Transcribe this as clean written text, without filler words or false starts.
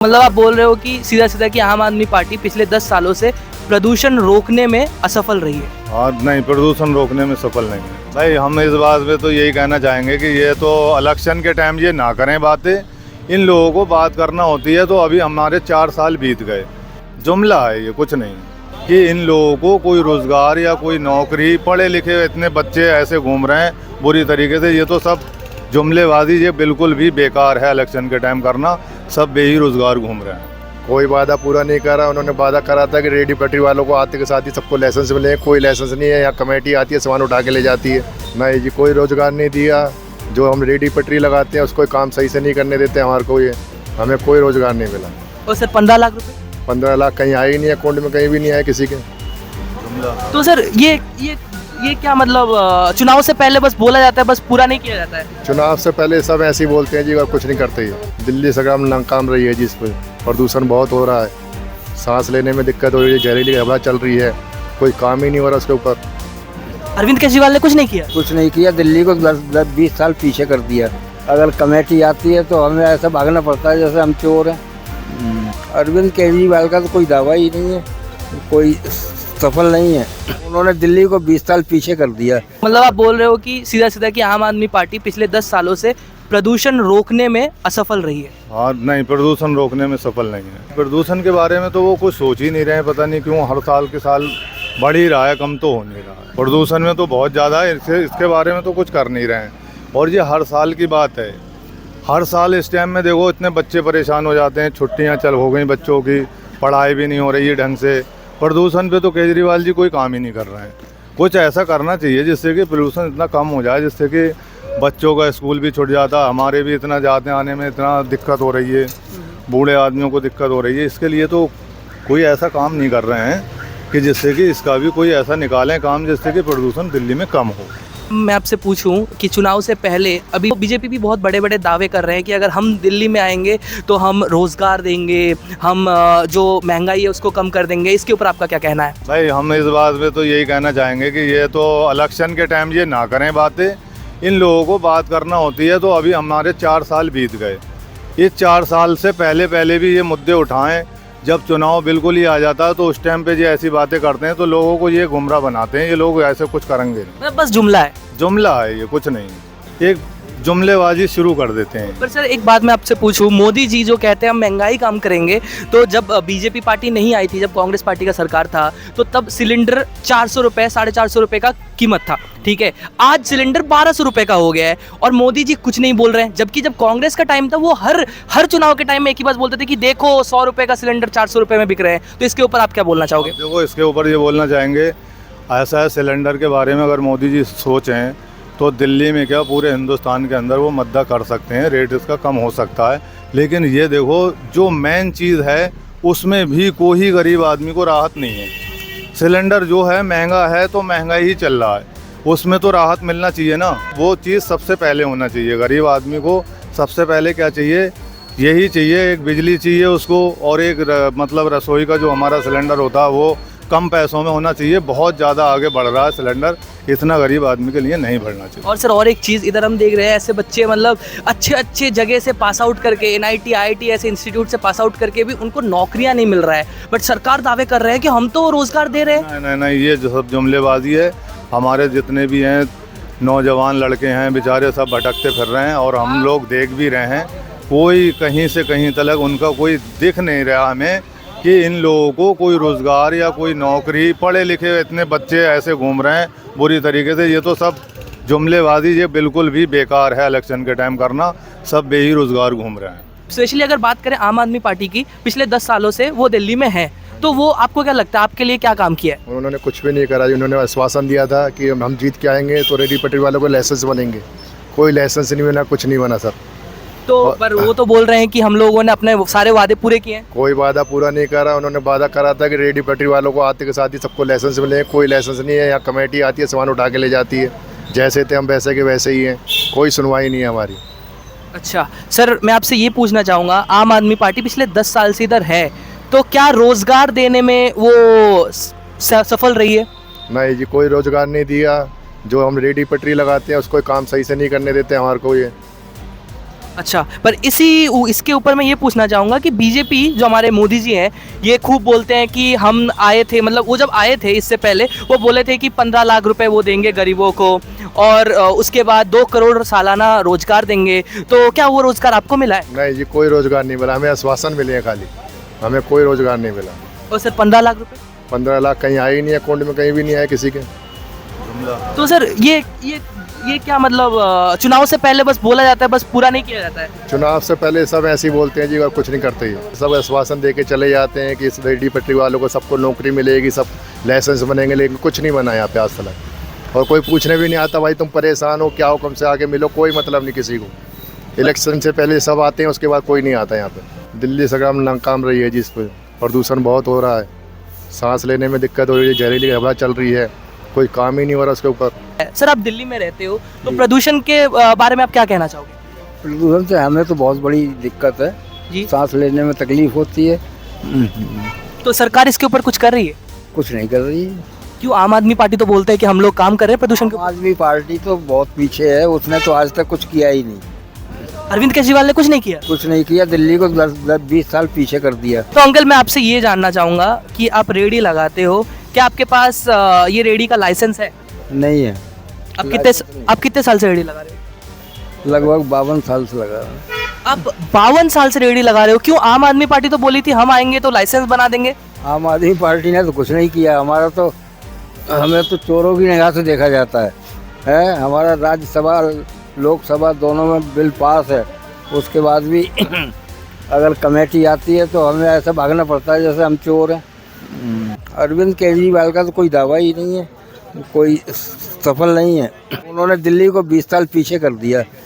मतलब आप बोल रहे हो कि सीधा सीधा कि आम आदमी पार्टी पिछले 10 सालों से प्रदूषण रोकने में असफल रही है। और नहीं, प्रदूषण रोकने में सफल नहीं है भाई। हम इस बात पे तो यही कहना चाहेंगे कि ये तो इलेक्शन के टाइम ये ना करें बातें। इन लोगों को बात करना होती है तो अभी हमारे 4 साल बीत गए। जुमला है ये, कुछ नहीं कि इन लोगों को कोई रोजगार या कोई नौकरी, पढ़े लिखे इतने बच्चे ऐसे घूम रहे हैं बुरी तरीके से। ये तो सब जुमलेबाजी, ये बिल्कुल भी बेकार है इलेक्शन के टाइम करना। सब बेरोजगार घूम रहे हैं। कोई वादा पूरा नहीं करा। उन्होंने वादा करा था कि रेडी पटरी वालों को आते के साथ ही सबको लाइसेंस मिले। कोई लाइसेंस नहीं है। यहाँ कमेटी आती है, सामान उठा के ले जाती है। नहीं जी, कोई रोजगार नहीं दिया। जो हम रेडी पटरी लगाते हैं उसको काम सही से नहीं करने देते हमारे को। ये हमें कोई रोजगार नहीं मिला। और सर 15 लाख रुपए, 15 लाख कहीं आए ही नहीं, अकाउंट में कहीं भी नहीं आए किसी के। तो सर ये क्या मतलब चुनाव से पहले बस बोला जाता है, बस पूरा नहीं किया जाता है। चुनाव से पहले सब ऐसे ही बोलते हैं जी, और कुछ नहीं करते ही। दिल्ली संग्राम नाकाम रही है जी। इस पर प्रदूषण बहुत हो रहा है, सांस लेने में दिक्कत हो रही है, जहरीली हवा चल रही है, कोई काम ही नहीं हो रहा उसके ऊपर। अरविंद केजरीवाल ने कुछ नहीं किया। कुछ नहीं किया। दिल्ली को 10-20 साल पीछे कर दिया। अगर कमेटी आती है तो हमें ऐसा भागना पड़ता है जैसे हम चोर हैं। अरविंद केजरीवाल का तो कोई दावा ही नहीं है, कोई सफल नहीं है। उन्होंने दिल्ली को 20 साल पीछे कर दिया। मतलब आप बोल रहे हो कि सीधा सीधा कि आम आदमी पार्टी पिछले 10 सालों से प्रदूषण रोकने में असफल रही है। और नहीं, प्रदूषण रोकने में सफल नहीं है। प्रदूषण के बारे में तो वो कुछ सोच ही नहीं रहे। पता नहीं क्यों हर साल के साल बढ़ ही रहा है, कम तो हो नहीं रहा है। प्रदूषण में तो बहुत ज़्यादा है, इसके बारे में तो कुछ कर नहीं रहे हैं। और ये हर साल की बात है। हर साल इस टाइम में देखो इतने बच्चे परेशान हो जाते हैं। छुट्टियाँ चल हो गई बच्चों की, पढ़ाई भी नहीं हो रही है ढंग से। प्रदूषण पे तो केजरीवाल जी कोई काम ही नहीं कर रहे हैं। कुछ ऐसा करना चाहिए जिससे कि प्रदूषण इतना कम हो जाए, जिससे कि बच्चों का स्कूल भी छूट जाता, हमारे भी इतना जाते आने में इतना दिक्कत हो रही है, बूढ़े आदमियों को दिक्कत हो रही है। इसके लिए तो कोई ऐसा काम नहीं कर रहे हैं कि जिससे कि इसका भी कोई ऐसा निकालें काम जिससे कि प्रदूषण दिल्ली में कम हो। मैं आपसे पूछूं कि चुनाव से पहले अभी बीजेपी भी बहुत बड़े बड़े दावे कर रहे हैं कि अगर हम दिल्ली में आएंगे तो हम रोजगार देंगे, हम जो महंगाई है उसको कम कर देंगे। इसके ऊपर आपका क्या कहना है? भाई हम इस बात पे तो यही कहना चाहेंगे कि ये तो इलेक्शन के टाइम ये ना करें बातें। इन लोगों को बात करना होती है तो अभी हमारे 4 साल बीत गए। इस 4 साल से पहले भी ये मुद्दे उठाएं। जब चुनाव बिल्कुल ही आ जाता है तो उस टाइम पे ये ऐसी बातें करते हैं तो लोगों को ये गुमराह बनाते हैं। ये लोग ऐसे कुछ करेंगे नहीं। मतलब बस जुमला है। जुमला है ये, कुछ नहीं। एक जुमलेबाजी शुरू कर देते हैं। पर सर एक बात मैं आपसे पूछूं, मोदी जी जो कहते हैं हम महंगाई कम करेंगे, तो जब बीजेपी पार्टी नहीं आई थी, जब कांग्रेस पार्टी का सरकार था, तो तब सिलेंडर 400 रुपये, 450 रुपये का कीमत था। ठीक है, आज सिलेंडर 1200 रुपये का हो गया है और मोदी जी कुछ नहीं बोल रहे हैं। जबकि जब कांग्रेस का टाइम था वो हर चुनाव के टाइम में एक ही बात बोलते थे कि देखो 100 रुपये का सिलेंडर 400 रुपये में बिक रहे हैं। तो इसके ऊपर आप क्या बोलना चाहोगे? देखो, इसके ऊपर ये बोलना चाहेंगे, ऐसा है सिलेंडर के बारे में अगर मोदी जी सोचें तो दिल्ली में क्या पूरे हिंदुस्तान के अंदर वो मद्दा कर सकते हैं, रेट इसका कम हो सकता है। लेकिन ये देखो जो मेन चीज़ है उसमें भी कोई गरीब आदमी को राहत नहीं है। सिलेंडर जो है महंगा है तो महंगा ही चल रहा है, उसमें तो राहत मिलना चाहिए ना। वो चीज़ सबसे पहले होना चाहिए। गरीब आदमी को सबसे पहले क्या चाहिए? यही चाहिए, एक बिजली चाहिए उसको, और एक मतलब रसोई का जो हमारा सिलेंडर होता है वो कम पैसों में होना चाहिए। बहुत ज़्यादा आगे बढ़ रहा है सिलेंडर, इतना गरीब आदमी के लिए नहीं बढ़ना चाहिए। और सर और एक चीज़ इधर हम देख रहे हैं, ऐसे बच्चे मतलब अच्छे जगह से पास आउट करके, NIT IIT ऐसे इंस्टीट्यूट से पास आउट करके भी उनको नौकरियां नहीं मिल रहा है, बट सरकार दावे कर रहे हैं कि हम तो रोजगार दे रहे हैं। नहीं, ये जो सब जुमलेबाजी है। हमारे जितने भी हैं नौजवान लड़के हैं बेचारे सब भटकते फिर रहे हैं और हम लोग देख भी रहे हैं। कोई कहीं से कहीं तक उनका कोई दिख नहीं रहा हमें कि इन लोगों को कोई रोज़गार या कोई नौकरी, पढ़े लिखे इतने बच्चे ऐसे घूम रहे हैं बुरी तरीके से। ये तो सब जुमलेबाजी, ये बिल्कुल भी बेकार है इलेक्शन के टाइम करना। सब बेरोजगार घूम रहे हैं। स्पेशली अगर बात करें आम आदमी पार्टी की, पिछले 10 सालों से वो दिल्ली में है, तो वो आपको क्या लगता है आपके लिए क्या काम किया है? उन्होंने कुछ भी नहीं करा। उन्होंने आश्वासन दिया था कि हम जीत के आएंगे तो रेडी पटरी वालों को लाइसेंस बनेंगे। कोई लाइसेंस नहीं बना, कुछ नहीं बना सर। तो पर वो तो बोल रहे हैं कि हम लोगों ने अपने सारे वादे पूरे किए हैं। कोई वादा पूरा नहीं करा। उन्होंने वादा करा था कि रेडी पटरी वालों को आते के साथ ही सबको लाइसेंस मिले। कोई लाइसेंस नहीं है। यहाँ कमेटी आती है, सामान उठा के ले जाती है। जैसे थे हम वैसे के वैसे ही हैं, कोई सुनवाई नहीं है हमारी। अच्छा सर, मैं आपसे ये पूछना चाहूँगा, आम आदमी पार्टी पिछले 10 साल से इधर है, तो क्या रोजगार देने में वो सफल रही है? नहीं जी, कोई रोजगार नहीं दिया। जो हम रेडी पटरी लगाते हैं उसको काम सही से नहीं करने देते हमारे को। ये अच्छा, पर इसके ऊपर मैं ये पूछना चाहूँगा कि बीजेपी जो हमारे मोदी जी हैं, ये खूब बोलते हैं कि हम आए थे, मतलब वो जब आए थे इससे पहले वो बोले थे कि 15 लाख रुपए वो देंगे गरीबों को और उसके बाद 2 करोड़ सालाना रोजगार देंगे। तो क्या वो रोजगार आपको मिला है? नहीं जी, कोई रोजगार नहीं मिला, हमें आश्वासन मिले हैं खाली, हमें कोई रोजगार नहीं मिला। और सर 15 लाख रुपए? 15 लाख कहीं आए ही नहीं, अकाउंट में कहीं भी नहीं आए किसी के। तो सर ये क्या मतलब चुनाव से पहले बस बोला जाता है, बस पूरा नहीं किया जाता है? चुनाव से पहले सब ऐसे ही बोलते हैं जी और कुछ नहीं करते ही, सब आश्वासन दे के चले जाते हैं कि इस रेडी पटरी वालों को सबको नौकरी मिलेगी, सब लाइसेंस बनेंगे, लेकिन कुछ नहीं बना यहाँ पे आज तक। और कोई पूछने भी नहीं आता भाई तुम परेशान हो क्या, हुक्म से आगे मिलो, कोई मतलब नहीं किसी को। इलेक्शन से पहले सब आते हैं, उसके बाद कोई नहीं आता यहाँ पे। दिल्ली संग्राम नाकाम रही है जिस पर प्रदूषण बहुत हो रहा है, सांस लेने में दिक्कत हो रही है, जहरीली हवा चल रही है, कोई काम ही नहीं हो रहा उसके ऊपर। सर आप दिल्ली में रहते हो तो प्रदूषण के बारे में आप क्या कहना चाहोगे? प्रदूषण से हमें तो बहुत बड़ी दिक्कत है जी। सांस लेने में तकलीफ होती है। तो सरकार इसके ऊपर कुछ कर रही है? कुछ नहीं कर रही है। क्यों? आम आदमी पार्टी तो बोलते हैं कि हम लोग काम कर रहे हैं प्रदूषण के आम आदमी पार्टी तो बहुत पीछे है, उसने तो आज तक कुछ किया ही नहीं। ऊपर। अरविंद केजरीवाल ने कुछ नहीं किया? कुछ नहीं किया, दिल्ली को 10-20 साल पीछे कर दिया। तो अंकल मैं आपसे ये जानना चाहूँगा कि आप रेडी लगाते हो, क्या आपके पास ये रेडी का लाइसेंस है? नहीं है। आप कितने साल से रेडी लगा रहे हो? लगभग 52 साल से लगा रहा हूं। आप 52 साल से रेडी लगा रहे हो, क्यों? आम आदमी पार्टी तो बोली थी हम आएंगे तो लाइसेंस बना देंगे। आम आदमी पार्टी ने तो कुछ नहीं किया, हमें तो चोरों की निगाह से देखा जाता है। हमारा राज्यसभा लोकसभा दोनों में बिल पास है, उसके बाद भी अगर कमेटी आती है तो हमें ऐसा भागना पड़ता है जैसे हम चोर हैं। अरविंद केजरीवाल का तो कोई दावा ही नहीं है, कोई सफल नहीं है। उन्होंने दिल्ली को 20 साल पीछे कर दिया।